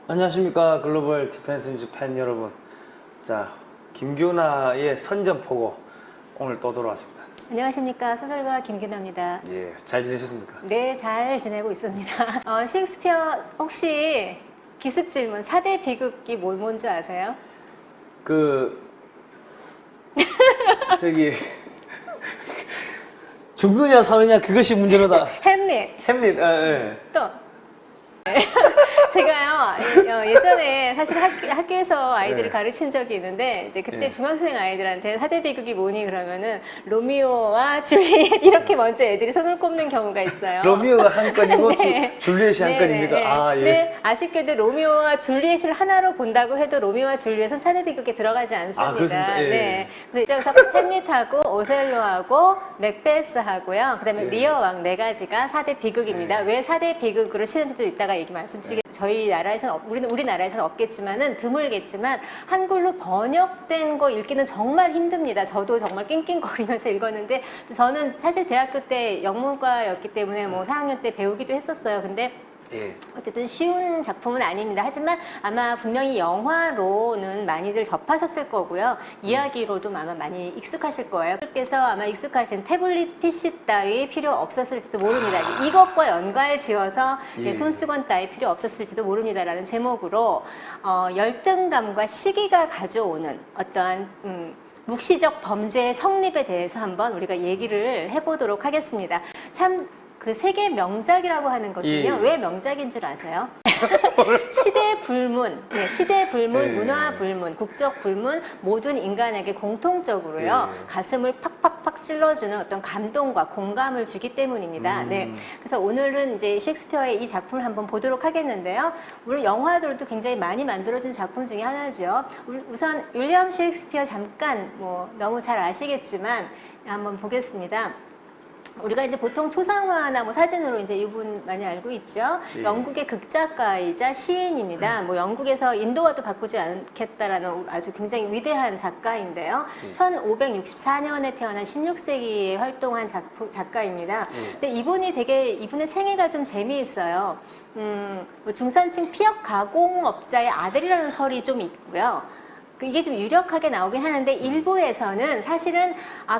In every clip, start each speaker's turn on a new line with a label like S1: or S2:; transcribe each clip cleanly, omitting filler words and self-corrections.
S1: 안녕하십니까 글로벌 디펜스 뉴스 팬 여러분. 자, 김규나의 선전포고 오늘 또 돌아왔습니다.
S2: 안녕하십니까, 소설가 김규나입니다.
S1: 예, 잘 지내셨습니까?
S2: 네, 잘 지내고 있습니다. 셰익스피어 혹시 기습 질문 4대 비극이 뭔지 아세요?
S1: 저기 죽느냐 사느냐 그것이 문제로다.
S2: 햄릿.
S1: 햄릿. 예.
S2: 또 제가요 예전에 사실 학교에서 아이들을
S1: 네.
S2: 가르친 적이 있는데 이제 그때
S1: 네.
S2: 중학생 아이들한테 4대 비극이 뭐니 그러면은 로미오와 줄리엣 이렇게 먼저 애들이 손을 꼽는 경우가 있어요.
S1: 로미오가 한 건이고
S2: 네.
S1: 줄리엣이 한
S2: 네,
S1: 건입니까?
S2: 네,
S1: 아, 예.
S2: 네, 아쉽게도 로미오와 줄리엣을 하나로 본다고 해도 로미오와 줄리엣은 4대 비극에 들어가지 않습니다.
S1: 아, 그렇습니까? 예.
S2: 네. 그래서 햄릿하고 오셀로하고 맥베스하고요. 그다음에
S1: 예.
S2: 리어 왕 네 가지가 4대 비극입니다.
S1: 예.
S2: 왜 4대 비극으로 치는지도 이따가 얘기 말씀드리겠습니다. 저희 나라에서는 우리나라에서는 없겠지만은 드물겠지만 한글로 번역된 거 읽기는 정말 힘듭니다. 저도 정말 낑낑거리면서 읽었는데 저는 사실 대학교 때 영문과였기 때문에 뭐 4학년 때 배우기도 했었어요. 근데
S1: 예.
S2: 어쨌든 쉬운 작품은 아닙니다. 하지만 아마 분명히 영화로는 많이들 접하셨을 거고요. 이야기로도 아마 많이 익숙하실 거예요. 그래서 아마 익숙하신 태블릿 PC 따위 필요 없었을지도 모릅니다. 이것과 연관 지어서
S1: 예.
S2: 손수건 따위 필요 없었을지도 모릅니다라는 제목으로 열등감과 시기가 가져오는 어떠한 묵시적 범죄의 성립에 대해서 한번 우리가 얘기를 해보도록 하겠습니다. 참 그 세계 명작이라고 하는 것은요.
S1: 예.
S2: 왜 명작인 줄 아세요? 시대 불문, 시대 불문,
S1: 예.
S2: 문화 불문, 국적 불문 모든 인간에게 공통적으로요.
S1: 예.
S2: 가슴을 팍팍팍 찔러주는 어떤 감동과 공감을 주기 때문입니다. 네. 그래서 오늘은 이제 셰익스피어의 이 작품을 한번 보도록 하겠는데요. 물론 영화들도 굉장히 많이 만들어진 작품 중에 하나죠. 우선 윌리엄 셰익스피어 잠깐 뭐 너무 잘 아시겠지만 한번 보겠습니다. 우리가 이제 보통 초상화나 뭐 사진으로 이제 이분 많이 알고 있죠.
S1: 예.
S2: 영국의 극작가이자 시인입니다. 뭐 영국에서 인도와도 바꾸지 않겠다라는 아주 굉장히 위대한 작가인데요.
S1: 예.
S2: 1564년에 태어난 16세기에 활동한 작가입니다.
S1: 예.
S2: 근데 이분의 생애가 좀 재미있어요. 뭐 중산층 피역 가공업자의 아들이라는 설이 좀 있고요. 이게 좀 유력하게 나오긴 하는데 일부에서는 사실은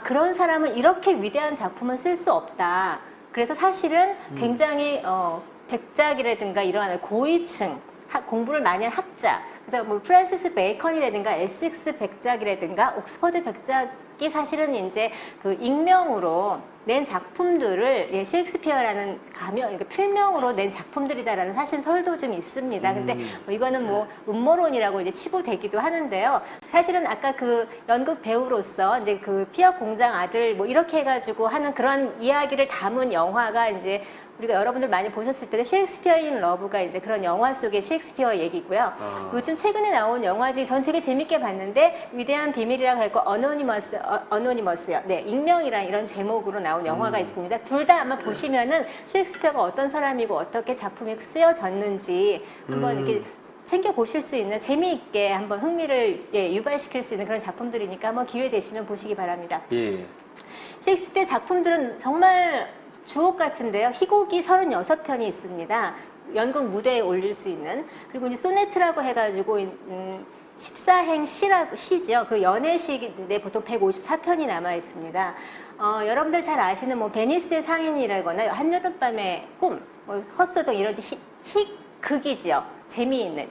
S2: 그런 사람은 이렇게 위대한 작품은 쓸 수 없다. 그래서 사실은 굉장히 백작이라든가 이러한 고위층 공부를 많이 한 학자, 그래서 뭐 프란시스 베이컨이라든가 에섹스 백작이라든가 옥스퍼드 백작이 사실은 이제 그 익명으로 낸 작품들을 셰익스피어라는 그러니까 필명으로 낸 작품들이다라는 사실 설도 좀 있습니다. 근데 뭐 이거는 뭐 음모론이라고 이제 치부되기도 하는데요. 사실은 아까 그 연극 배우로서 이제 그 피어 공장 아들 뭐 이렇게 해가지고 하는 그런 이야기를 담은 영화가 이제 우리가 여러분들 많이 보셨을 때도 셰익스피어 인 러브가 이제 그런 영화 속의 셰익스피어 얘기고요. 요즘 최근에 나온 영화지 전 되게 재밌게 봤는데 위대한 비밀이라고 할거 어노니머스요. 네, 익명이란 이런 제목으로 나온 영화가 있습니다. 둘 다 아마 보시면은 셰익스피어가 어떤 사람이고 어떻게 작품이 쓰여졌는지 한번 이렇게 챙겨 보실 수 있는 재미있게 한번 흥미를 유발시킬 수 있는 그런 작품들이니까 한번 기회 되시면 보시기 바랍니다.
S1: 예.
S2: 셰익스피어 작품들은 정말 주옥 같은데요. 희곡이 36편이 있습니다. 연극 무대에 올릴 수 있는. 그리고 이제 소네트라고 해가지고 14행 시죠. 그 연애시인데 보통 154편이 남아 있습니다. 여러분들 잘 아시는 뭐 베니스의 상인이라거나 한여름밤의 꿈, 뭐 헛소동 이런 희극이지요. 재미있는,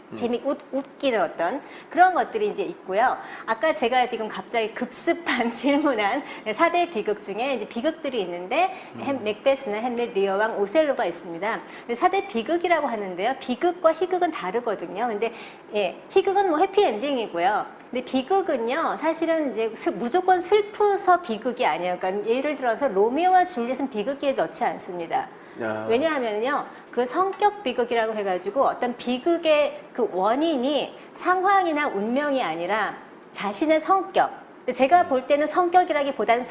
S2: 웃기는 어떤 그런 것들이 이제 있고요. 아까 제가 지금 갑자기 급습한 질문한 4대 비극 중에 이제 비극들이 있는데 맥베스나 햄릿, 리어 왕, 오셀로가 있습니다. 4대 비극이라고 하는데요. 비극과 희극은 다르거든요. 근데 희극은 뭐 해피엔딩이고요. 근데 비극은요, 사실은 이제 무조건 슬프서 비극이 아니에요. 그러니까 예를 들어서 로미오와 줄리엣은 비극에 넣지 않습니다. 왜냐하면요, 그 성격 비극이라고 해가지고 어떤 비극의 그 원인이 상황이나 운명이 아니라 자신의 성격. 제가 볼 때는 성격이라기보다는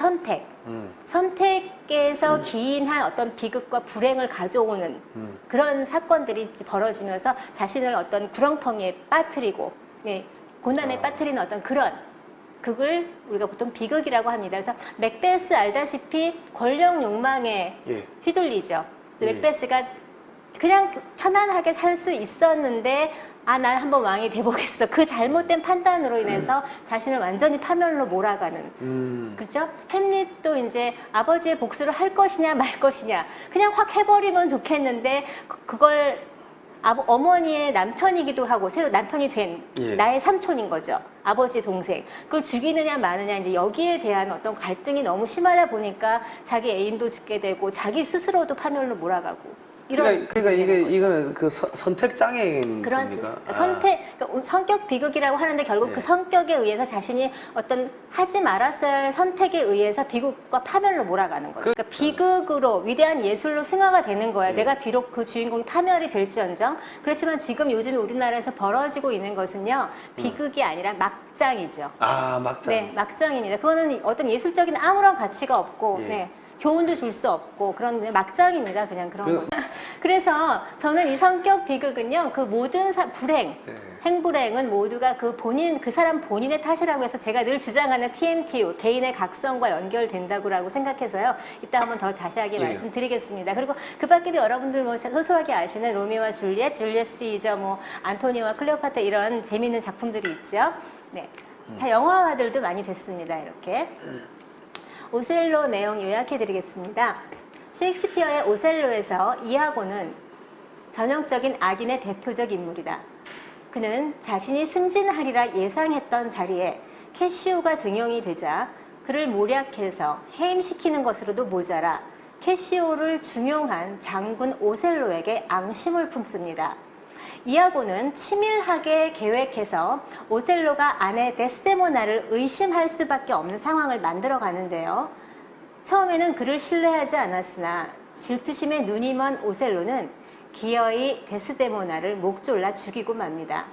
S2: 선택에서 기인한 어떤 비극과 불행을 가져오는 그런 사건들이 벌어지면서 자신을 어떤 구렁텅이에 빠뜨리고 고난에 빠뜨리는 어떤 그런 그걸 우리가 보통 비극이라고 합니다. 그래서 맥베스 알다시피 권력 욕망에 휘둘리죠. 맥베스가 그냥 편안하게 살 수 있었는데 난 한번 왕이 돼보겠어. 그 잘못된 판단으로 인해서 자신을 완전히 파멸로 몰아가는. 그렇죠? 햄릿도 이제 아버지의 복수를 할 것이냐 말 것이냐 그냥 확 해버리면 좋겠는데 그걸 어머니의 남편이기도 하고 새로 남편이 된
S1: 예.
S2: 나의 삼촌인 거죠. 아버지 동생. 그걸 죽이느냐 마느냐 이제 여기에 대한 어떤 갈등이 너무 심하다 보니까 자기 애인도 죽게 되고 자기 스스로도 파멸로 몰아가고.
S1: 그러니까 이거는 그 선택 장애인
S2: 그런
S1: 겁니까?
S2: 그러니까 성격 비극이라고 하는데 결국
S1: 예.
S2: 그 성격에 의해서 자신이 어떤 하지 말았어야 할 선택에 의해서 비극과 파멸로 몰아가는 거죠. 그러니까 비극으로 위대한 예술로 승화가 되는 거야.
S1: 예.
S2: 내가 비록 그 주인공이 파멸이 될지언정 그렇지만 지금 요즘 우리나라에서 벌어지고 있는 것은요 비극이 아니라 막장이죠.
S1: 막장.
S2: 네, 막장입니다. 그거는 어떤 예술적인 아무런 가치가 없고.
S1: 예.
S2: 네. 교훈도 줄 수 없고 그런 막장입니다. 그냥 그런 거죠. 그래서 저는 이 성격 비극은요. 그 모든 불행,
S1: 네.
S2: 행불행은 모두가 그 사람 본인의 탓이라고 해서 제가 늘 주장하는 TNTU, 개인의 각성과 연결된다고 생각해서요. 이따 한번 더 자세하게
S1: 예.
S2: 말씀드리겠습니다. 그리고 그 밖에도 여러분들 뭐 소소하게 아시는 로미오와 줄리엣 시저, 뭐 안토니오와 클레오파트라 이런 재미있는 작품들이 있죠. 네, 다 영화화들도 많이 됐습니다. 이렇게. 오셀로 내용 요약해드리겠습니다. 셰익스피어의 오셀로에서 이아고는 전형적인 악인의 대표적 인물이다. 그는 자신이 승진하리라 예상했던 자리에 캐시오가 등용이 되자 그를 모략해서 해임시키는 것으로도 모자라 캐시오를 중용한 장군 오셀로에게 앙심을 품습니다. 이아고는 치밀하게 계획해서 오셀로가 아내 데스데모나를 의심할 수밖에 없는 상황을 만들어 가는데요. 처음에는 그를 신뢰하지 않았으나 질투심에 눈이 먼 오셀로는 기어이 데스데모나를 목 졸라 죽이고 맙니다.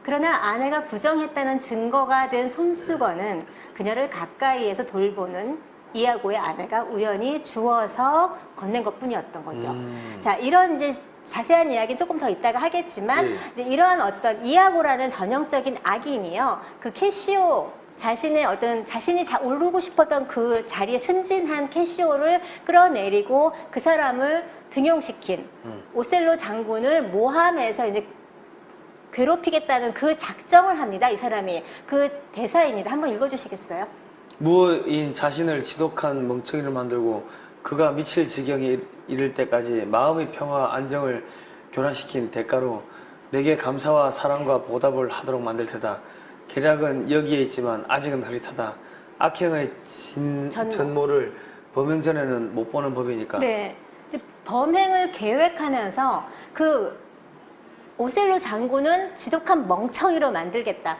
S2: 그러나 아내가 부정했다는 증거가 된 손수건은 그녀를 가까이에서 돌보는 이아고의 아내가 우연히 주워서 건넨 것뿐이었던 거죠. 자, 이런 이제 자세한 이야기는 조금 더 이따가 하겠지만 이제 이러한 어떤 이아고라는 전형적인 악인이요. 그 캐시오 자신이 오르고 싶었던 그 자리에 승진한 캐시오를 끌어내리고 그 사람을 등용시킨 오셀로 장군을 모함해서 이제 괴롭히겠다는 그 작정을 합니다. 이 사람이 그 대사입니다. 한번 읽어주시겠어요?
S1: 무어인 자신을 지독한 멍청이를 만들고 그가 미칠 지경에 이를 때까지 마음의 평화 안정을 교란시킨 대가로 내게 감사와 사랑과 보답을 하도록 만들 테다. 계략은 여기에 있지만 아직은 흐릿하다. 악행의 전모를 범행 전에는 못 보는 법이니까.
S2: 네, 범행을 계획하면서 그 오셀로 장군은 지독한 멍청이로 만들겠다.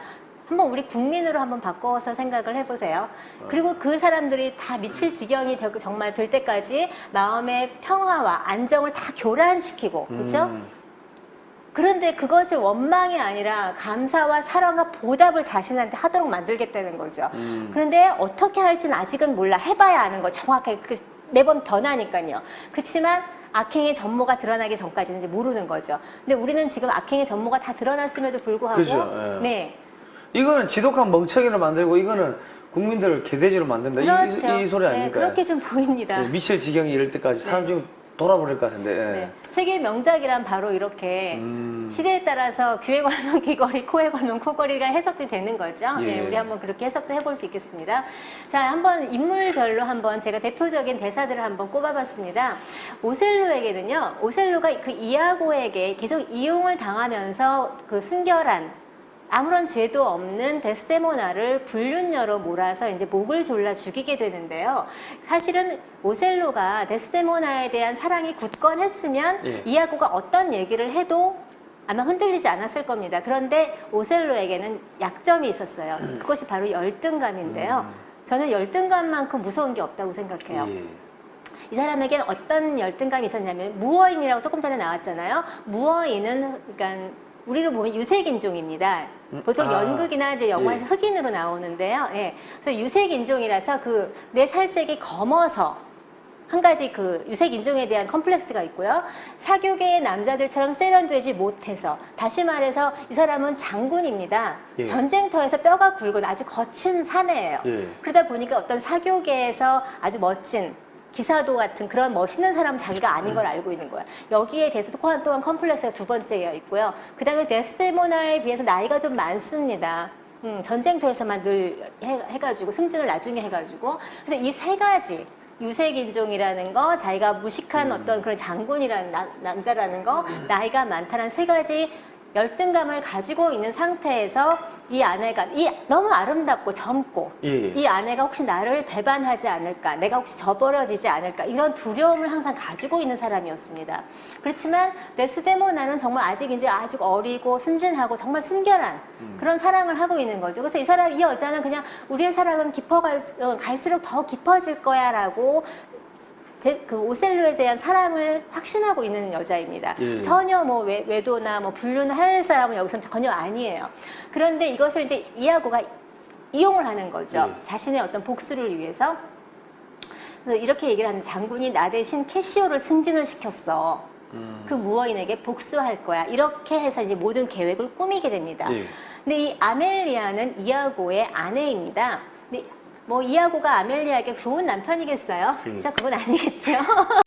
S2: 한번 우리 국민으로 한번 바꿔서 생각을 해보세요. 그리고 그 사람들이 다 미칠 지경이 정말 될 때까지 마음의 평화와 안정을 다 교란시키고, 그렇죠? 그런데 그것을 원망이 아니라 감사와 사랑과 보답을 자신한테 하도록 만들겠다는 거죠. 그런데 어떻게 할지는 아직은 몰라. 해봐야 아는 거 정확하게 매번 변하니까요. 그렇지만 악행의 전모가 드러나기 전까지는 이제 모르는 거죠. 근데 우리는 지금 악행의 전모가 다 드러났음에도 불구하고,
S1: 그죠, 예.
S2: 네.
S1: 이거는 지독한 멍청이를 만들고 이거는 국민들을 개돼지로 만든다.
S2: 그렇죠.
S1: 이 소리 아닙니까?
S2: 네, 그렇게 좀 보입니다.
S1: 미칠 지경에 이를 때까지 사람 중에 돌아버릴 것 같은데.
S2: 네. 세계 명작이란 바로 이렇게 시대에 따라서 귀에 걸면 귀걸이, 코에 걸면 코걸이가 해석이 되는 거죠.
S1: 예.
S2: 네, 우리 한번 그렇게 해석도 해볼 수 있겠습니다. 자, 한번 인물별로 한번 제가 대표적인 대사들을 한번 꼽아봤습니다. 오셀로에게는요, 오셀로가 그 이아고에게 계속 이용을 당하면서 그 순결한 아무런 죄도 없는 데스데모나를 불륜녀로 몰아서 이제 목을 졸라 죽이게 되는데요. 사실은 오셀로가 데스데모나에 대한 사랑이 굳건했으면
S1: 예.
S2: 이아고가 어떤 얘기를 해도 아마 흔들리지 않았을 겁니다. 그런데 오셀로에게는 약점이 있었어요. 그것이 바로 열등감인데요. 저는 열등감만큼 무서운 게 없다고 생각해요.
S1: 예.
S2: 이 사람에게는 어떤 열등감이 있었냐면 무어인이라고 조금 전에 나왔잖아요. 무어인은 그러니까 우리로 보면 유색인종입니다. 보통 연극이나 이제 영화에서
S1: 예.
S2: 흑인으로 나오는데요. 예. 그래서 유색인종이라서 그 내 살색이 검어서 한 가지 그 유색인종에 대한 컴플렉스가 있고요. 사교계의 남자들처럼 세련되지 못해서 다시 말해서 이 사람은 장군입니다.
S1: 예.
S2: 전쟁터에서 뼈가 굵은 아주 거친 사내예요.
S1: 예.
S2: 그러다 보니까 어떤 사교계에서 아주 멋진 기사도 같은 그런 멋있는 사람은 자기가 아닌 걸 알고 있는 거야. 여기에 대해서 또한 컴플렉스가 두 번째가 있고요. 그 다음에 데스데모나에 비해서 나이가 좀 많습니다. 전쟁터에서만 늘 해가지고 승진을 나중에 해가지고 그래서 이 세 가지 유색인종이라는 거, 자기가 무식한 어떤 그런 장군이라는 남자라는 거, 나이가 많다는 세 가지 열등감을 가지고 있는 상태에서 이 아내가 너무 아름답고 젊고 이 아내가 혹시 나를 배반하지 않을까, 내가 혹시 저버려지지 않을까 이런 두려움을 항상 가지고 있는 사람이었습니다. 그렇지만 데스데모나는 정말 아직 어리고 순진하고 정말 순결한 그런 사랑을 하고 있는 거죠. 그래서 이 여자는 그냥 우리의 사랑은 갈수록 더 깊어질 거야라고 그 오셀로에 대한 사랑을 확신하고 있는 여자입니다. 전혀 뭐 외도나 뭐 불륜을 할 사람은 여기서는 전혀 아니에요. 그런데 이것을 이제 이아고가 이용을 하는 거죠. 자신의 어떤 복수를 위해서. 그래서 이렇게 얘기를 하는, 장군이 나 대신 캐시오를 승진을 시켰어. 그 무어인에게 복수할 거야. 이렇게 해서 이제 모든 계획을 꾸미게 됩니다. 근데 이 아멜리아는 이아고의 아내입니다. 근데 뭐 이아고가 아멜리아에게 좋은 남편이겠어요? 진짜 그건 아니겠죠.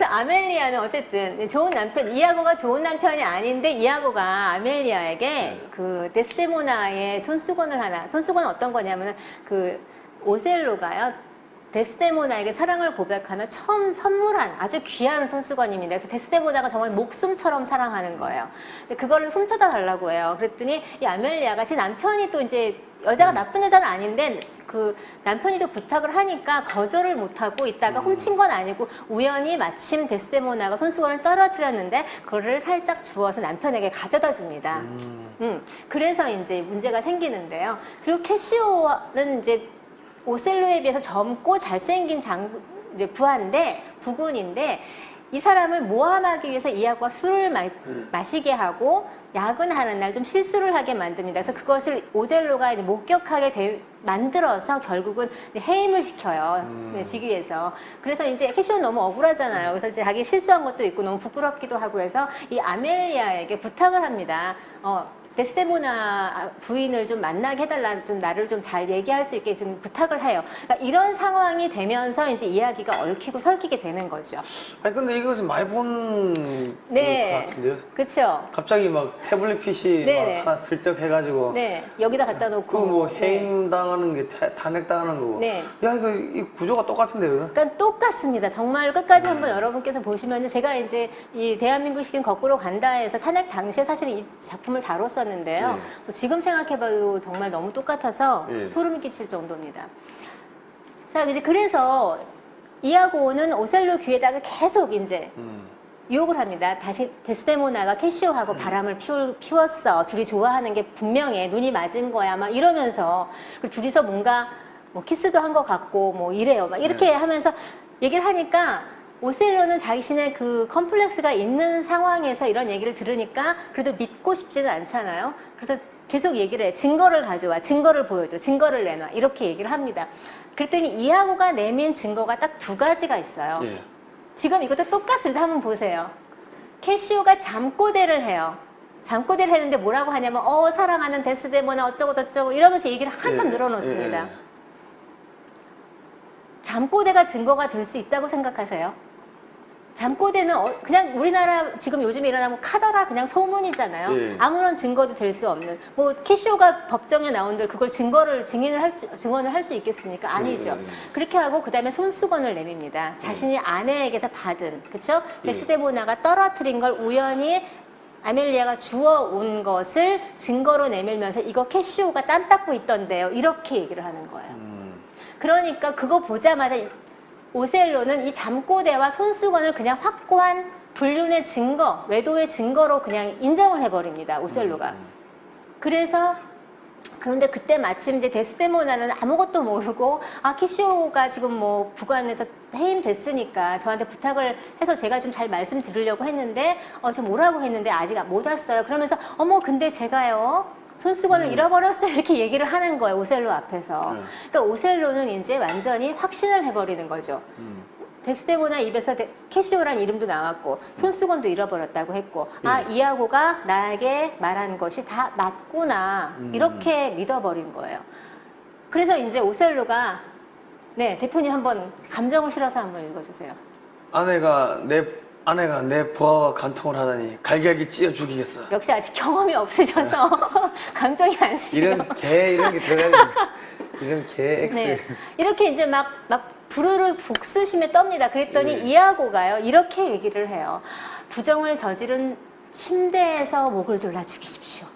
S2: 아멜리아는 어쨌든 좋은 남편, 이아고가 좋은 남편이 아닌데 이아고가 아멜리아에게 그 데스데모나의 손수건은 어떤 거냐면은 그 오셀로가요. 데스데모나에게 사랑을 고백하며 처음 선물한 아주 귀한 손수건입니다. 그래서 데스데모나가 정말 목숨처럼 사랑하는 거예요. 근데 그거를 훔쳐다 달라고 해요. 그랬더니 이 아멜리아가 제 남편이 또 이제 여자가 나쁜 여자는 아닌데 그 남편이 또 부탁을 하니까 거절을 못하고 있다가 훔친 건 아니고 우연히 마침 데스데모나가 손수건을 떨어뜨렸는데 그거를 살짝 주워서 남편에게 가져다 줍니다. 그래서 이제 문제가 생기는데요. 그리고 캐시오는 이제 오셀로에 비해서 젊고 잘생긴 부군인데 이 사람을 모함하기 위해서 이아고가 술을 마시게 하고 야근하는 날 좀 실수를 하게 만듭니다. 그래서 그것을 오셀로가 이제 목격하게 만들어서 결국은 해임을 시켜요. 직위에서. 그래서 이제 캐시오는 너무 억울하잖아요. 그래서 이제 자기 실수한 것도 있고 너무 부끄럽기도 하고 해서 이 아멜리아에게 부탁을 합니다. 데스데모나 부인을 좀 만나게 해달라, 좀 나를 좀 잘 얘기할 수 있게 좀 부탁을 해요. 그러니까 이런 상황이 되면서 이제 이야기가 얽히고 설키게 되는 거죠.
S1: 아니 근데 이것은 많이 본 것 같은데요.
S2: 그렇죠.
S1: 갑자기 막 태블릿 PC 막 하나 슬쩍 해가지고
S2: 여기다 갖다 놓고
S1: 그 뭐 해임 당하는 게 탄핵 당하는 거고. 야 이거 이 구조가 똑같은데요.
S2: 그러니까 똑같습니다. 정말 끝까지 한번 여러분께서 보시면 제가 이제 이 대한민국식인 거꾸로 간다 해서 탄핵 당시에 사실 이 작품을 다뤘었는데요. 뭐 지금 생각해봐도 정말 너무 똑같아서 소름이 끼칠 정도입니다. 자, 이제 그래서 이아고는 오셀로 귀에다가 계속 이제 유혹을 합니다. 다시 데스데모나가 캐시오하고 바람을 피웠어. 둘이 좋아하는 게 분명해. 눈이 맞은 거야. 막 이러면서 그리고 둘이서 뭔가 뭐 키스도 한 것 같고 뭐 이래요. 막 이렇게 하면서 얘기를 하니까 오셀로는 자신의 그 컴플렉스가 있는 상황에서 이런 얘기를 들으니까 그래도 믿고 싶지는 않잖아요. 그래서 계속 얘기를 해. 증거를 가져와. 증거를 보여줘. 증거를 내놔. 이렇게 얘기를 합니다. 그랬더니 이아고가 내민 증거가 딱 두 가지가 있어요. 지금 이것도 똑같습니다. 한번 보세요. 캐시오가 잠꼬대를 해요. 잠꼬대를 했는데 뭐라고 하냐면 사랑하는 데스데모나 어쩌고 저쩌고 이러면서 얘기를 한참 늘어놓습니다. 잠꼬대가 증거가 될 수 있다고 생각하세요? 잠꼬대는 그냥 우리나라 지금 요즘에 일어나면 카더라 그냥 소문이잖아요. 아무런 증거도 될 수 없는. 뭐 캐시오가 법정에 나온들 그걸 증언을 할 수 있겠습니까? 아니죠. 그렇게 하고 그다음에 손수건을 내밉니다. 자신이 아내에게서 받은, 그렇죠? 데스데모나가 떨어뜨린 걸 우연히 아멜리아가 주워온 것을 증거로 내밀면서 이거 캐시오가 땀 닦고 있던데요. 이렇게 얘기를 하는 거예요. 그러니까 그거 보자마자 오셀로는 이 잠꼬대와 손수건을 그냥 확고한 불륜의 증거, 외도의 증거로 그냥 인정을 해버립니다. 오셀로가. 그런데 그때 마침 이제 데스데모나는 아무것도 모르고 캐시오가 지금 뭐 부관에서 해임됐으니까 저한테 부탁을 해서 제가 좀 잘 말씀드리려고 했는데 지금 오라고 했는데 아직 못 왔어요. 그러면서 근데 제가요. 손수건을 잃어버렸어요. 이렇게 얘기를 하는 거예요. 오셀로 앞에서. 그러니까 오셀로는 이제 완전히 확신을 해버리는 거죠. 데스데모나 입에서 캐시오라는 이름도 나왔고 손수건도 잃어버렸다고 했고 이아고가 나에게 말한 것이 다 맞구나. 이렇게 믿어버린 거예요. 그래서 이제 오셀로가 대표님 한번 감정을 실어서 한번 읽어주세요.
S1: 아내가 내 부하와 간통을 하다니 갈기갈기 찢어 죽이겠어.
S2: 역시 아직 경험이 없으셔서 감정이 안 실려.
S1: 이런 게 들어가야 이런 개 X.
S2: 네. 이렇게 이제 막 부르르 복수심에 떱니다. 그랬더니
S1: 예.
S2: 이하고가요. 이렇게 얘기를 해요. 부정을 저지른 침대에서 목을 졸라 죽이십시오.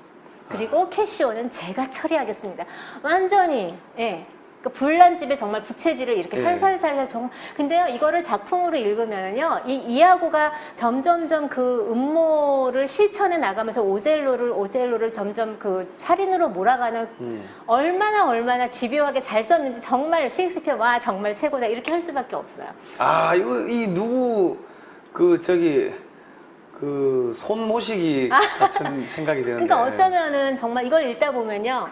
S2: 그리고 캐시오는 제가 처리하겠습니다. 완전히, 예. 그 불난 집에 정말 부채질을 이렇게
S1: 예.
S2: 살살살살 근데요, 이거를 작품으로 읽으면은요, 이 이하고가 점점점 그 음모를 실천해 나가면서 오셀로를 점점 그 살인으로 몰아가는 얼마나 집요하게 잘 썼는지 정말 셰익스피어, 와, 정말 최고다. 이렇게 할 수밖에 없어요.
S1: 아, 누구, 손모시기 같은 생각이 드는데.
S2: 그러니까 어쩌면은 정말 이걸 읽다 보면요.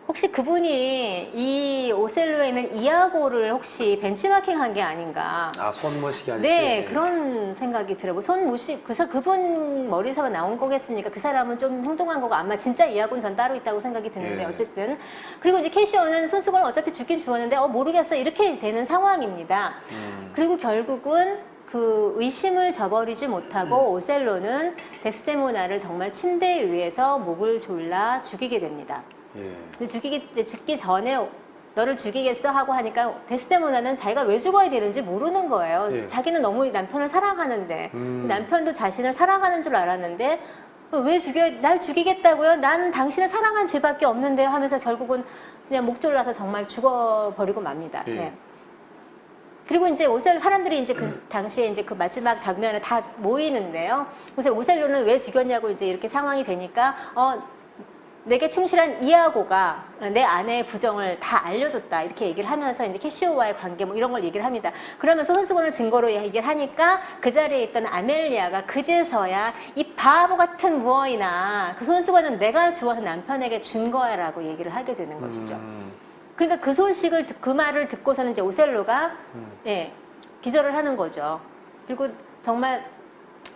S2: 혹시 그분이 이 오셀로에 있는 이하고를 혹시 벤치마킹 한 게 아닌가.
S1: 아, 손모시기 아니지?
S2: 네, 그런 생각이 들어요. 그분 머리에서 나온 거겠습니까? 그 사람은 좀 행동한 거가 아마 진짜 이하고는 전 따로 있다고 생각이 드는데,
S1: 예.
S2: 어쨌든. 그리고 이제 캐시오는 손수건을 어차피 죽긴 죽었는데, 모르겠어. 이렇게 되는 상황입니다. 그리고 결국은 그 의심을 저버리지 못하고 오셀로는 데스데모나를 정말 침대 위에서 목을 졸라 죽이게 됩니다.
S1: 예.
S2: 근데 죽기 전에 너를 죽이겠어 하고 하니까 데스데모나는 자기가 왜 죽어야 되는지 모르는 거예요.
S1: 예.
S2: 자기는 너무 남편을 사랑하는데 남편도 자신을 사랑하는 줄 알았는데 날 죽이겠다고요? 난 당신을 사랑한 죄밖에 없는데요 하면서 결국은 그냥 목 졸라서 정말 죽어버리고 맙니다.
S1: 예.
S2: 네. 그리고 이제 사람들이 이제 그 당시에 이제 그 마지막 장면에 다 모이는데요. 그래서 오셀로는 왜 죽였냐고 이제 이렇게 상황이 되니까, 내게 충실한 이하고가 내 아내의 부정을 다 알려줬다. 이렇게 얘기를 하면서 이제 캐시오와의 관계 뭐 이런 걸 얘기를 합니다. 그러면서 손수건을 증거로 얘기를 하니까 그 자리에 있던 아멜리아가 그제서야 이 바보 같은 무어이나 그 손수건은 내가 주워서 남편에게 준 거야 라고 얘기를 하게 되는 것이죠. 그러니까 그 말을 듣고서는 이제 오셀로가 예, 기절을 하는 거죠. 그리고 정말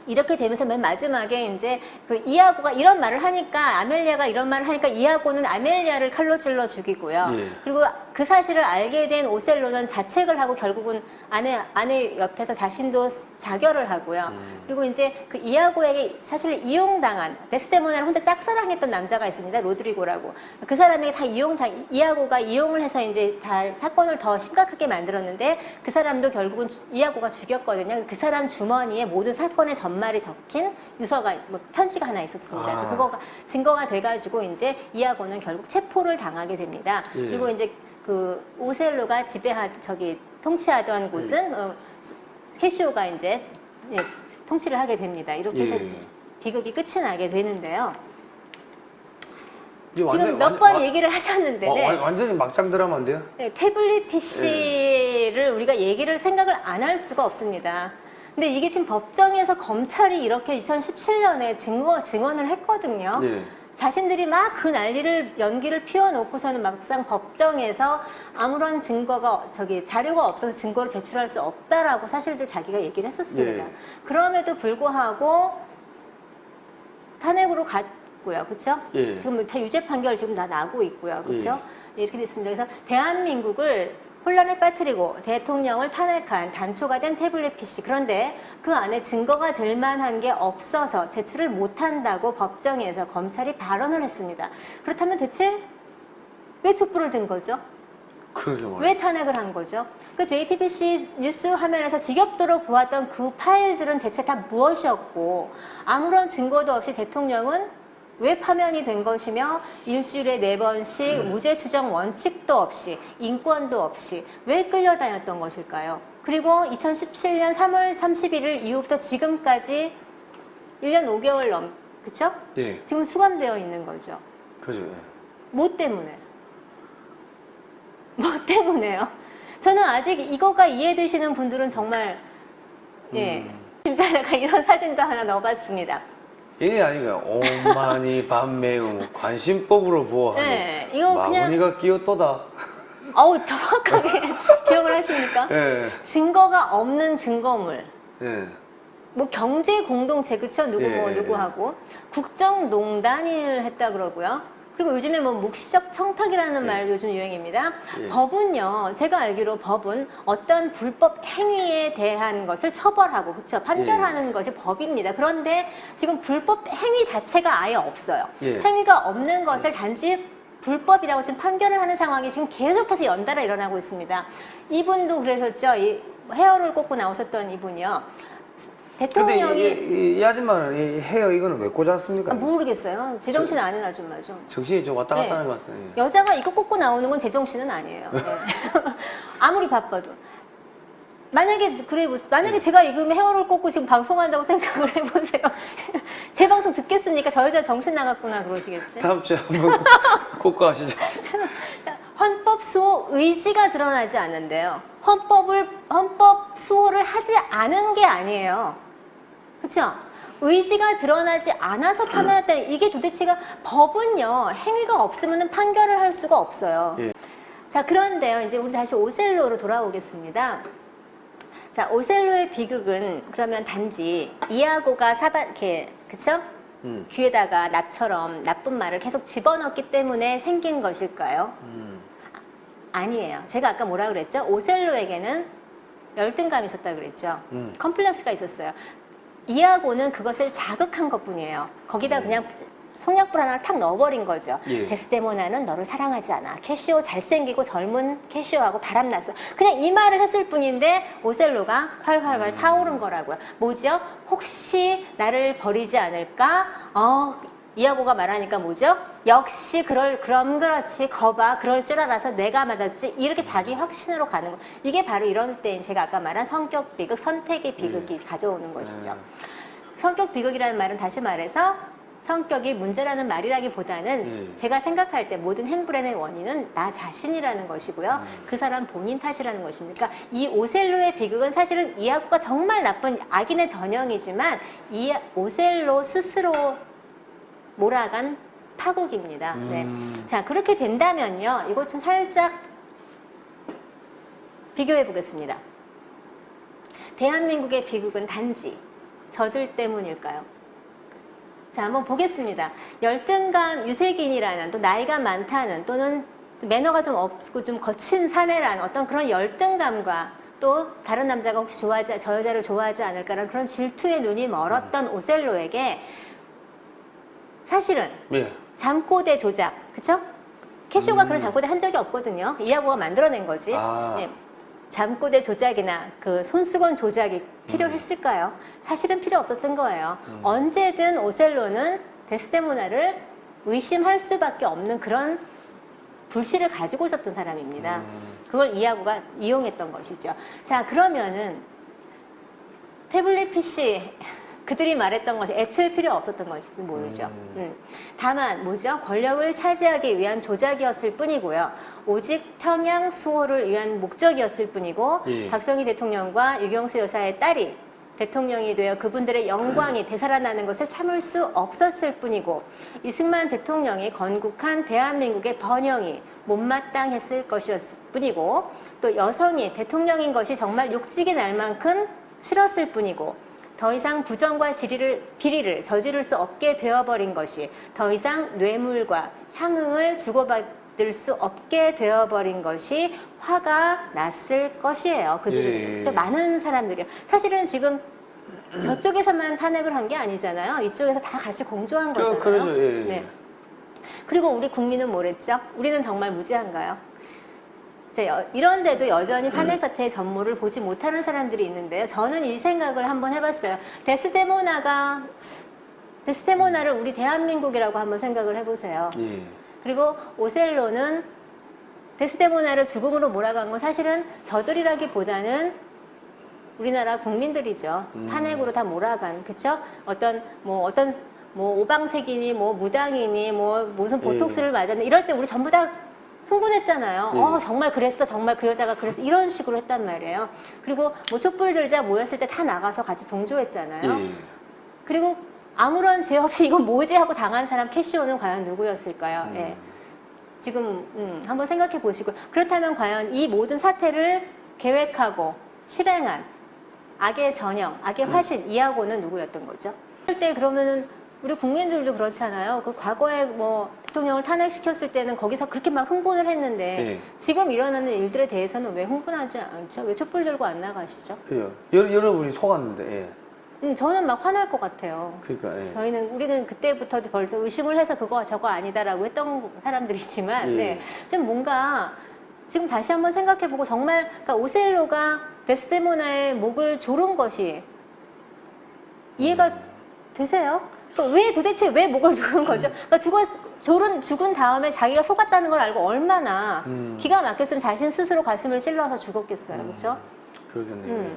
S2: 이렇게 되면서 맨 마지막에 이제 그 이하고가 이런 말을 하니까 아멜리아가 이런 말을 하니까 이하고는 아멜리아를 칼로 찔러 죽이고요.
S1: 예.
S2: 그리고 그 사실을 알게 된 오셀로는 자책을 하고 결국은 아내 옆에서 자신도 자결을 하고요. 그리고 이제 그 이하고에게 사실 이용당한 데스데모나를 혼자 짝사랑했던 남자가 있습니다. 로드리고라고. 그 사람에게 다 이하고가 이용을 해서 이제 다 사건을 더 심각하게 만들었는데 그 사람도 결국은 이하고가 죽였거든요. 그 사람 주머니에 모든 사건의 전말이 적힌 유서가 편지가 하나 있었습니다. 그래서 그거가 증거가 돼가지고 이제 이하고는 결국 체포를 당하게 됩니다.
S1: 예.
S2: 그리고 이제 그 오셀로가 통치하던 곳은 캐시오가 이제 통치를 하게 됩니다. 이렇게 해서 비극이 끝이 나게 되는데요. 지금 몇 번 얘기를 하셨는데
S1: 완전히 막장 드라마인데요?
S2: 네, 태블릿 PC를 우리가 생각을 안 할 수가 없습니다. 근데 이게 지금 법정에서 검찰이 이렇게 2017년에 증언을 했거든요.
S1: 예.
S2: 자신들이 막 그 연기를 피워놓고서는 막상 법정에서 아무런 자료가 없어서 증거를 제출할 수 없다라고 사실들 자기가 얘기를 했었습니다.
S1: 예.
S2: 그럼에도 불구하고 탄핵으로 갔고요. 그렇죠?
S1: 예.
S2: 지금 다 유죄 판결 지금 다 나고 있고요. 그렇죠? 이렇게 됐습니다. 그래서 대한민국을 혼란에 빠뜨리고 대통령을 탄핵한 단초가 된 태블릿 PC. 그런데 그 안에 증거가 될 만한 게 없어서 제출을 못한다고 법정에서 검찰이 발언을 했습니다. 그렇다면 대체 왜 촛불을 든 거죠? 왜 탄핵을 한 거죠? 그 JTBC 뉴스 화면에서 지겹도록 보았던 그 파일들은 대체 다 무엇이었고 아무런 증거도 없이 대통령은 왜 파면이 된 것이며 일주일에 4번씩 무죄 추정 원칙도 없이 인권도 없이 왜 끌려다녔던 것일까요? 그리고 2017년 3월 31일 이후부터 지금까지 1년 5개월 그쵸?
S1: 예.
S2: 지금 수감되어 있는 거죠.
S1: 그죠. 예.
S2: 뭐 때문에? 뭐 때문에요? 저는 아직 이거가 이해되시는 분들은 정말 신변에가 이런 사진도 하나 넣어봤습니다.
S1: 이게 아닌가요? 오만이 밤매우 관심법으로 보아하니
S2: 네, 이거
S1: 마구니가 끼었도다.
S2: 정확하게 기억을 하십니까?
S1: 예.
S2: 증거가 없는 증거물.
S1: 예.
S2: 뭐 경제 공동체 그쵸? 누구하고 국정농단을 했다 그러고요. 그리고 요즘에 뭐 묵시적 청탁이라는
S1: 예.
S2: 말 요즘 유행입니다.
S1: 예.
S2: 법은요, 제가 알기로 법은 어떤 불법 행위에 대한 것을 처벌하고, 그렇죠? 판결하는 것이 법입니다. 그런데 지금 불법 행위 자체가 아예 없어요.
S1: 예.
S2: 행위가 없는 것을 단지 불법이라고 지금 판결을 하는 상황이 지금 계속해서 연달아 일어나고 있습니다. 이분도 그러셨죠? 이 헤어를 꽂고 나오셨던 이분이요.
S1: 근데
S2: 대통령이
S1: 이 아줌마는 이 헤어 이거는 왜 꽂았습니까?
S2: 모르겠어요. 제정신 아는 아줌마죠.
S1: 정신이 좀 왔다 갔다
S2: 네.
S1: 하는 것 같아요. 예.
S2: 여자가 이거 꽂고 나오는 건 제정신은 아니에요. 네. 아무리 바빠도. 만약에 제가 이금 헤어를 꽂고 지금 방송한다고 생각을 해보세요. 제 방송 듣겠으니까 저 여자 정신 나갔구나 그러시겠지.
S1: 다음 주에 한번 꽂고 하시죠.
S2: 헌법 수호 의지가 드러나지 않는데요. 헌법 수호를 하지 않은 게 아니에요. 그렇죠? 의지가 드러나지 않아서 판단했다. 이게 도대체가 법은요. 행위가 없으면 판결을 할 수가 없어요.
S1: 예.
S2: 자, 그런데요. 이제 우리 다시 오셀로로 돌아오겠습니다. 자, 오셀로의 비극은 그러면 단지 이아고가 이렇게, 그쵸? 귀에다가 나처럼 나쁜 말을 계속 집어넣기 때문에 생긴 것일까요? 아니에요. 제가 아까 뭐라 그랬죠? 오셀로에게는 열등감이 있었다 그랬죠. 컴플렉스가 있었어요. 이아고는 그것을 자극한 것뿐이에요. 거기다 그냥 성냥불 하나를 탁 넣어버린 거죠.
S1: 예.
S2: 데스데모나는 너를 사랑하지 않아. 캐시오 잘생기고 젊은 캐시오하고 바람났어. 그냥 이 말을 했을 뿐인데 오셀로가 활활활 타오른 거라고요. 뭐죠? 혹시 나를 버리지 않을까? 이아고가 말하니까 뭐죠? 역시 그럼 그렇지. 거봐. 그럴 줄 알아서 내가 맞았지. 이렇게 자기 확신으로 가는 거. 이게 바로 이런 때인 제가 아까 말한 성격 비극, 선택의 비극이 가져오는 것이죠. 성격 비극이라는 말은 다시 말해서 성격이 문제라는 말이라기보다는 제가 생각할 때 모든 행불의 원인은 나 자신이라는 것이고요. 그 사람 본인 탓이라는 것입니까? 이 오셀로의 비극은 사실은 이아고가 정말 나쁜 악인의 전형이지만 이 오셀로 스스로 몰아간 파국입니다. 네. 자, 그렇게 된다면요. 이것 좀 살짝 비교해 보겠습니다. 대한민국의 비극은 단지 저들 때문일까요? 자, 한번 보겠습니다. 열등감 유색인이라는 또 나이가 많다는 또는 매너가 좀 없고 좀 거친 사내라는 어떤 그런 열등감과 또 다른 남자가 혹시 저 여자를 좋아하지 않을까라는 그런 질투에 눈이 멀었던 오셀로에게 사실은
S1: 예.
S2: 잠꼬대 조작, 그쵸? 캐시오가 그런 잠꼬대 한 적이 없거든요. 이아고가 만들어낸 거지. 예. 잠꼬대 조작이나 그 손수건 조작이 필요했을까요? 사실은 필요 없었던 거예요. 언제든 오셀로는 데스데모나를 의심할 수밖에 없는 그런 불씨를 가지고 있었던 사람입니다. 그걸 이아고가 이용했던 것이죠. 자, 그러면은 태블릿 PC 그들이 말했던 것이 애초에 필요 없었던 것인지 모르죠. 다만 뭐죠? 권력을 차지하기 위한 조작이었을 뿐이고요. 오직 평양 수호를 위한 목적이었을 뿐이고 박정희 대통령과 유경수 여사의 딸이 대통령이 되어 그분들의 영광이 되살아나는 것을 참을 수 없었을 뿐이고 이승만 대통령이 건국한 대한민국의 번영이 못마땅했을 것이었을 뿐이고 또 여성이 대통령인 것이 정말 욕지게 날 만큼 싫었을 뿐이고 더 이상 부정과 비리를 저지를 수 없게 되어버린 것이 더 이상 뇌물과 향응을 주고받을 수 없게 되어버린 것이 화가 났을 것이에요. 그들이 많은 사람들이요. 사실은 지금 저쪽에서만 탄핵을 한 게 아니잖아요. 이쪽에서 다 같이 공조한 거잖아요.
S1: 그렇죠.
S2: 네. 그리고 우리 국민은 뭐랬죠? 우리는 정말 무지한가요? 이런데도 여전히 탄핵 사태의 전모를 보지 못하는 사람들이 있는데요. 저는 이 생각을 한번 해봤어요. 데스데모나를 우리 대한민국이라고 한번 생각을 해보세요. 그리고 오셀로는 데스데모나를 죽음으로 몰아간 건 사실은 저들이라기보다는 우리나라 국민들이죠. 탄핵으로 다 몰아간, 그쵸? 어떤 오방색이니, 무당이니, 무슨 보톡스를 맞았니, 이럴 때 우리 전부 다 흥분했잖아요. 정말 그랬어. 정말 그 여자가 그랬어. 이런 식으로 했단 말이에요. 그리고 촛불 들자 모였을 때 다 나가서 같이 동조했잖아요. 그리고 아무런 죄 없이 이건 뭐지 하고 당한 사람 캐시오는 과연 누구였을까요? 예. 지금 한번 생각해 보시고 그렇다면 과연 이 모든 사태를 계획하고 실행한 악의 전형, 악의 화신 이아고는 누구였던 거죠? 그럴 때 그러면은 우리 국민들도 그렇잖아요. 그 과거에 뭐 대통령을 탄핵시켰을 때는 거기서 그렇게 막 흥분을 했는데
S1: 예.
S2: 지금 일어나는 일들에 대해서는 왜 흥분하지 않죠? 왜 촛불 들고 안 나가시죠?
S1: 그죠. 여러분이 속았는데, 예.
S2: 저는 막 화날 것 같아요.
S1: 그러니까, 예.
S2: 우리는 그때부터도 벌써 의심을 해서 그거 저거 아니다라고 했던 사람들이지만,
S1: 예.
S2: 네, 좀 뭔가 지금 다시 한번 생각해보고 정말 그러니까 오셀로가 데스데모나의 목을 조른 것이 이해가 되세요? 그러니까 도대체 왜 목을 조른 거죠? 그러니까 죽은 다음에 자기가 속았다는 걸 알고 얼마나 기가 막혔으면 자신 스스로 가슴을 찔러서 죽었겠어요, 그렇죠?
S1: 그러겠네요.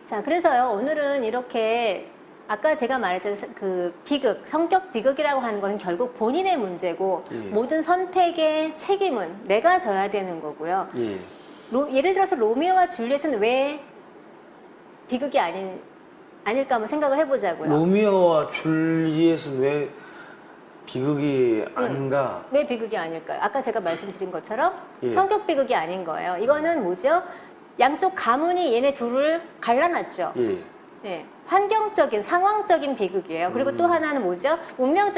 S2: 자, 그래서요, 오늘은 이렇게 아까 제가 말했잖아요. 그 비극, 성격 비극이라고 하는 것은 결국 본인의 문제고
S1: 예.
S2: 모든 선택의 책임은 내가 져야 되는 거고요.
S1: 예.
S2: 예를 들어서 로미오와 줄리엣은 왜 비극이 아닐까 한번 생각을 해보자고요.
S1: 로미오와 줄리엣은 왜 비극이 아닌가?
S2: 왜 비극이 아닐까요? 아까 제가 말씀드린 것처럼
S1: 예.
S2: 성격 비극이 아닌 거예요. 이거는 뭐죠? 양쪽 가문이 얘네 둘을 갈라놨죠.
S1: 예.
S2: 네, 환경적인, 상황적인 비극이에요. 그리고 또 하나는 뭐죠? 운명이,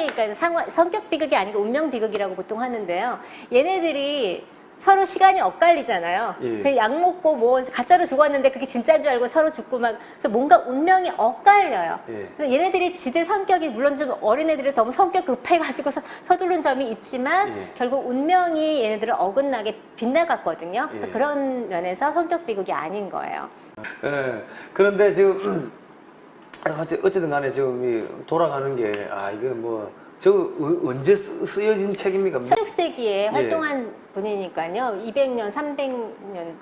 S2: 그러니까 성격 비극이 아니고 운명 비극이라고 보통 하는데요. 얘네들이 서로 시간이 엇갈리잖아요.
S1: 예.
S2: 그 약 먹고 뭐 가짜로 죽었는데 그게 진짜인 줄 알고 서로 죽고 막 그래서 뭔가 운명이 엇갈려요.
S1: 예.
S2: 그래서 얘네들이 지들 성격이 물론 좀 어린애들이 너무 성격 급해가지고 서두른 점이 있지만
S1: 예.
S2: 결국 운명이 얘네들을 어긋나게 빗나갔거든요. 그래서
S1: 예.
S2: 그런 면에서 성격 비극이 아닌 거예요.
S1: 예. 그런데 지금 어쨌든 간에 지금 이 돌아가는 게 이게 뭐 언제 쓰여진 책입니까?
S2: 16세기에 활동한 분이니까요. 200년, 300년,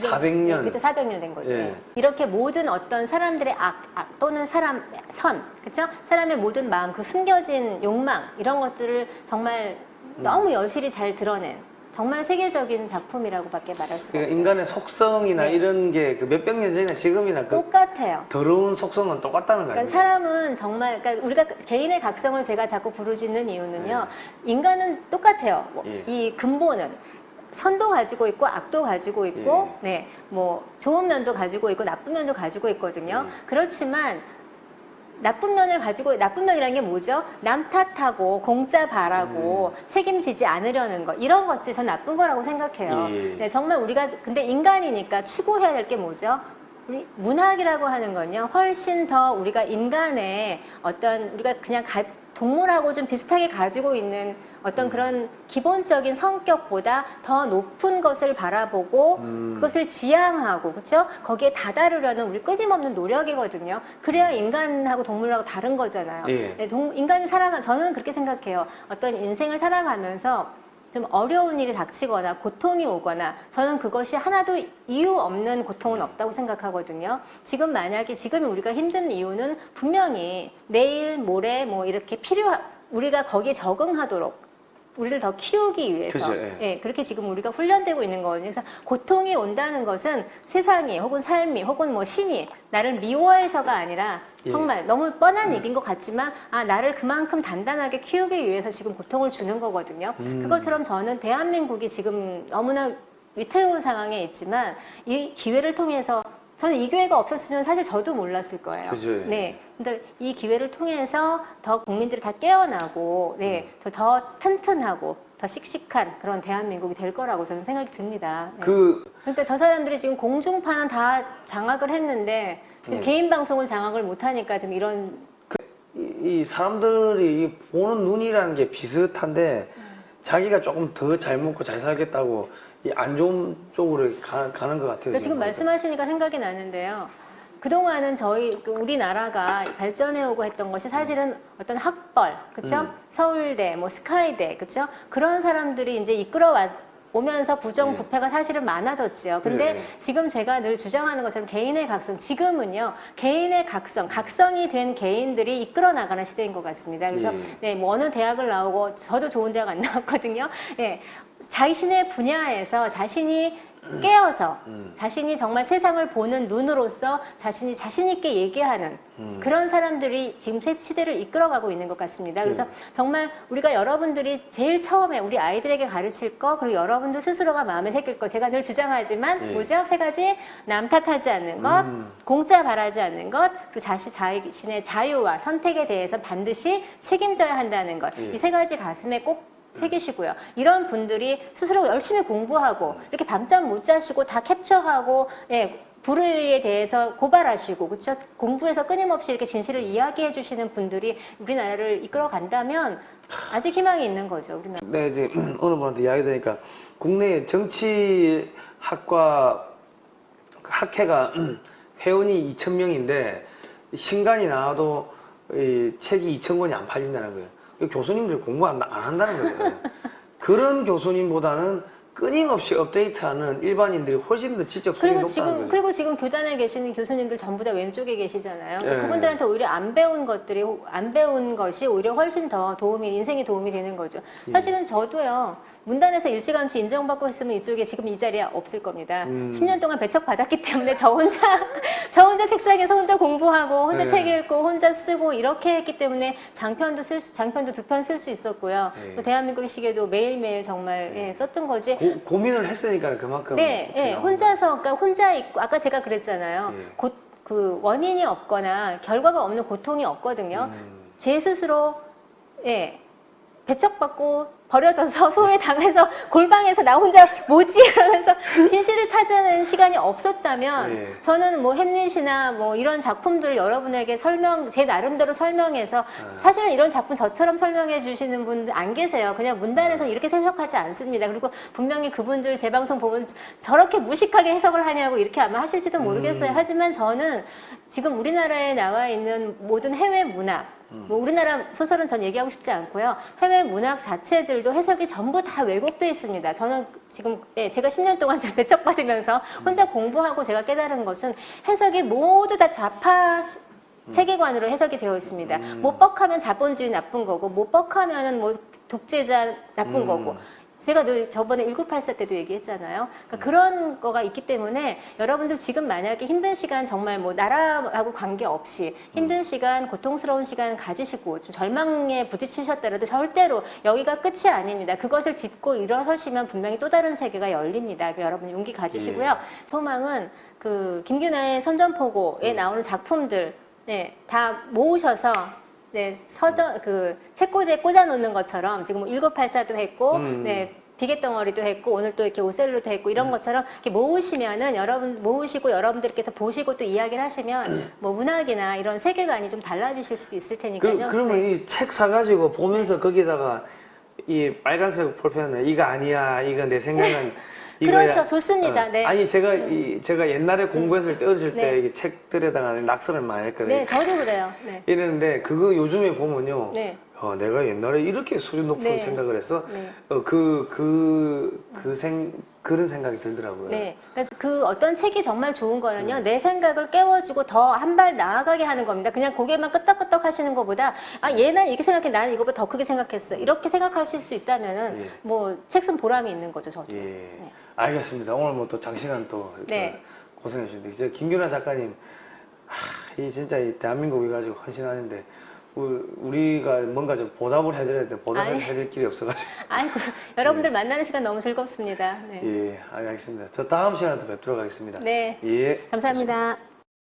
S1: 400년.
S2: 그죠? 400년 된 거죠.
S1: 예.
S2: 이렇게 모든 어떤 사람들의 악 또는 그렇죠? 사람의 모든 마음, 그 숨겨진 욕망 이런 것들을 정말 너무 여실히 잘 드러낸 정말 세계적인 작품이라고밖에 말할 수가
S1: 그러니까
S2: 없어요.
S1: 인간의 속성이나
S2: 네.
S1: 이런 게 그 몇백 년 전이나 지금이나 그
S2: 똑같아요.
S1: 더러운 속성은 똑같다는 거
S2: 그러니까
S1: 아니에요?
S2: 사람은 정말, 그러니까 우리가 개인의 각성을 제가 자꾸 부르짖는 이유는요, 인간은 똑같아요.
S1: 예.
S2: 이 근본은 선도 가지고 있고 악도 가지고 있고, 네, 뭐 좋은 면도 가지고 있고 나쁜 면도 가지고 있거든요. 그렇지만 나쁜 면이라는 게 뭐죠? 남 탓하고 공짜 바라고 책임지지 않으려는 거 이런 것들이 전 나쁜 거라고 생각해요.
S1: 예.
S2: 네, 정말 근데 인간이니까 추구해야 될 게 뭐죠? 우리 문학이라고 하는 건요, 훨씬 더 우리가 인간의 우리가 그냥 동물하고 좀 비슷하게 가지고 있는 어떤 그런 기본적인 성격보다 더 높은 것을 바라보고 그것을 지향하고, 그렇죠? 거기에 다다르려는 우리 끊임없는 노력이거든요. 그래야 인간하고 동물하고 다른 거잖아요.
S1: 예.
S2: 네, 저는 그렇게 생각해요. 어떤 인생을 살아가면서 좀 어려운 일이 닥치거나 고통이 오거나 저는 그것이 하나도 이유 없는 고통은 없다고 생각하거든요. 만약에 지금 우리가 힘든 이유는 분명히 내일, 모레 뭐 이렇게 우리가 거기에 적응하도록 우리를 더 키우기 위해서
S1: 그죠, 예.
S2: 예, 그렇게 지금 우리가 훈련되고 있는 거거든요. 그래서 고통이 온다는 것은 세상이 혹은 삶이 혹은 뭐 신이 나를 미워해서가 아니라 정말 너무 뻔한 얘기인 것 같지만 나를 그만큼 단단하게 키우기 위해서 지금 고통을 주는 거거든요. 그것처럼 저는 대한민국이 지금 너무나 위태로운 상황에 있지만 이 기회를 통해서 저는 이 기회가 없었으면 사실 저도 몰랐을 거예요.
S1: 그죠.
S2: 네. 근데 이 기회를 통해서 더 국민들이 다 깨어나고, 네, 더 튼튼하고, 더 씩씩한 그런 대한민국이 될 거라고 저는 생각이 듭니다. 네. 그러니까 저 사람들이 지금 공중파는 다 장악을 했는데 지금 개인 방송을 장악을 못하니까 지금 이런
S1: 이 사람들이 보는 눈이라는 게 비슷한데 자기가 조금 더 잘 먹고 잘 살겠다고 이 안 좋은 쪽으로 가는 것 같아요.
S2: 그러니까 지금 말씀하시니까 생각이 나는데요. 그동안은 우리나라가 발전해오고 했던 것이 사실은 어떤 학벌, 그쵸? 서울대, 뭐 스카이대, 그쵸? 그런 사람들이 이제 오면서 부정부패가 사실은 많아졌지요. 근데 지금 제가 늘 주장하는 것처럼 개인의 각성, 지금은요, 개인의 각성이 된 개인들이 이끌어 나가는 시대인 것 같습니다. 그래서 네, 뭐 어느 대학을 나오고, 저도 좋은 대학 안 나왔거든요. 예. 자신의 분야에서 자신이 깨어서 자신이 정말 세상을 보는 눈으로서 자신이 자신 있게 얘기하는 그런 사람들이 지금 새 시대를 이끌어가고 있는 것 같습니다. 그래서 정말 우리가 여러분들이 제일 처음에 우리 아이들에게 가르칠 거, 그리고 여러분들 스스로가 마음에 새길 거, 제가 늘 주장하지만 뭐죠? 세 가지: 남 탓하지 않는 것, 공짜 바라지 않는 것, 그리고 자신의 자유와 선택에 대해서 반드시 책임져야 한다는 것. 이 세 가지 가슴에 꼭 새기시고요. 이런 분들이 스스로 열심히 공부하고 이렇게 밤잠 못 자시고 다 캡처하고, 예, 불의에 대해서 고발하시고, 그렇죠? 공부해서 끊임없이 이렇게 진실을 이야기해 주시는 분들이 우리나라를 이끌어 간다면 아직 희망이 있는 거죠. 우리나라.
S1: 네, 이제 어느 분한테 이야기 되니까 국내 정치학과 학회가 회원이 2,000명인데 신간이 나와도 이 책이 2,000권이 안 팔린다는 거예요. 교수님들 공부 안 한다는 거예요. 그런 교수님보다는 끊임없이 업데이트하는 일반인들이 훨씬 더 지적 수준이 높다는 거예요.
S2: 그리고 지금 교단에 계시는 교수님들 전부 다 왼쪽에 계시잖아요.
S1: 예.
S2: 그분들한테 오히려 안 배운 것이 오히려 훨씬 더 인생에 도움이 되는 거죠. 사실은 저도요, 문단에서 일찌감치 인정받고 했으면 이쪽에 지금 이 자리에 없을 겁니다. 10년 동안 배척받았기 때문에 저 혼자 책상에서 혼자 공부하고, 혼자 책 읽고, 혼자 쓰고, 이렇게 했기 때문에 장편도 2편 쓸 수 있었고요. 또 대한민국의 시계도 매일매일 정말 썼던 거지.
S1: 고민을 했으니까 그만큼.
S2: 네, 혼자서, 그러니까 혼자 있고, 아까 제가 그랬잖아요. 그 원인이 없거나 결과가 없는 고통이 없거든요. 제 스스로, 배척받고 버려져서 소외당해서 골방에서 나 혼자 뭐지? 이러면서 진실을 찾아내는 시간이 없었다면 저는 뭐 햄릿이나 뭐 이런 작품들을 여러분에게 제 나름대로 설명해서, 사실은 이런 작품 저처럼 설명해 주시는 분들 안 계세요. 그냥 문단에서 이렇게 해석하지 않습니다. 그리고 분명히 그분들 제 방송 보면 저렇게 무식하게 해석을 하냐고 이렇게 아마 하실지도 모르겠어요. 하지만 저는 지금 우리나라에 나와 있는 모든 해외 문학, 뭐 우리나라 소설은 전 얘기하고 싶지 않고요. 해외 문학 자체들도 해석이 전부 다 왜곡돼 있습니다. 저는 지금 제가 10년 동안 좀 배척받으면서 혼자 공부하고 제가 깨달은 것은 해석이 모두 다 좌파 세계관으로 해석이 되어 있습니다. 못 뻑하면 자본주의 나쁜 거고, 못 뻑하면은 뭐 독재자 나쁜 거고. 제가 늘 저번에 1984 때도 얘기했잖아요. 그러니까 그런 거가 있기 때문에 여러분들 지금 만약에 힘든 시간, 정말 뭐 나라하고 관계없이 힘든 시간, 고통스러운 시간 가지시고 좀 절망에 부딪히셨더라도 절대로 여기가 끝이 아닙니다. 그것을 짚고 일어서시면 분명히 또 다른 세계가 열립니다. 여러분 용기 가지시고요. 소망은 그 김규나의 선전포고에 나오는 작품들 다 모으셔서 책꽂이에 꽂아놓는 것처럼 지금 1984도 했고, 비계덩어리도 했고, 오늘 또 이렇게 오셀로도 했고, 이런 것처럼 이렇게 모으시면은 모으시고 여러분들께서 보시고 또 이야기를 하시면 뭐 문학이나 이런 세계관이 좀 달라지실 수도 있을 테니까요.
S1: 그러면 이 책 사가지고 보면서 거기다가 이 빨간색 볼펜에 이거 아니야, 이거 내 생각은 이거야.
S2: 그렇죠. 좋습니다. 네.
S1: 아니 제가 옛날에 공부했을 때 어릴 때 이 책들에다가 낙서를 많이 했거든요.
S2: 네, 저도 그래요. 네.
S1: 이랬는데 그거 요즘에 보면요. 내가 옛날에 이렇게 수준 높은 생각을 했어. 그런 생각이 들더라고요.
S2: 네. 그래서 그 어떤 책이 정말 좋은 거는요, 내 생각을 깨워주고 더 한 발 나아가게 하는 겁니다. 그냥 고개만 끄덕끄덕 하시는 것보다, 얘는 이렇게 생각해, 나는 이거보다 더 크게 생각했어. 이렇게 생각하실 수 있다면은, 뭐, 책 쓴 보람이 있는 거죠, 저도.
S1: 알겠습니다. 오늘 뭐 또 장시간 또 고생해 주셨는데, 이제 김규나 작가님, 이 진짜 이 대한민국이 가지고 헌신하는데, 우리가 뭔가 좀 보답을 해드려야 되는데 보답해드릴 길이 없어가지고.
S2: 아이고, 여러분들 만나는 시간 너무 즐겁습니다.
S1: 알겠습니다. 저 다음 시간에 또 뵙도록 하겠습니다.
S2: 네. 감사합니다.